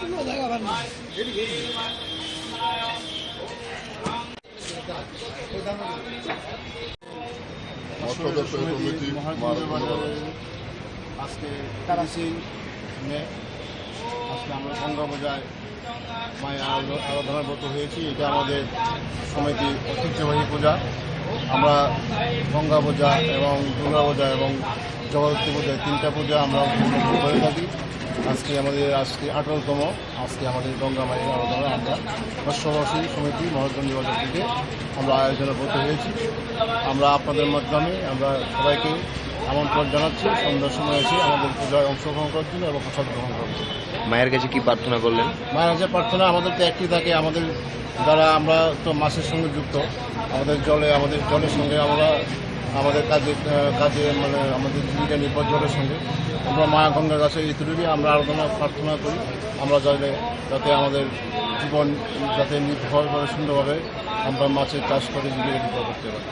আজকে 13 মে আজকে আমরা গঙ্গা পূজায় মায়ের আরাধনার ব্রত হয়েছি। এটা আমাদের সমিতির ঐতিহ্যবাহী পূজা। আমরা গঙ্গা পূজা এবং দুর্গা পূজা এবং জগদ্ধাত্রী পূজা 3টা পূজা আমরা করে থাকি। আজকে 18তম আজকে আমাদের গঙ্গা মায়ের আরাধনা আমরা বর্ষবাসী সমিতি মহাজনী বাজার থেকে আমরা আয়োজনে ব্রত হয়েছি। আমরা আপনাদের মাধ্যমে আমরা সবাইকে আমন্ত্রণ জানাচ্ছি সন্ধ্যার সময় এসে আমাদের পূজায় অংশগ্রহণ করার জন্য এবং প্রসাদ গ্রহণ করার জন্য। মায়ের কাছে কি প্রার্থনা করলেন? মায়ের কাছে প্রার্থনা আমাদের তো একটি থাকে, আমাদের যারা আমরা তো মাছের সঙ্গে যুক্ত, আমাদের জলের সঙ্গে আমরা আমাদের কাজে মানে আমাদের জীবিকা নির্ভর জলের সঙ্গে আমরা মা গঙ্গার কাছে এইটুকুই আমরা আরাধনা প্রার্থনা করি। আমরা যাতে আমাদের জীবন যাতে নির্ভরভাবে সুন্দরভাবে আমরা মাছের চাষ করে জীবিকা নির্ভর করতে পারি।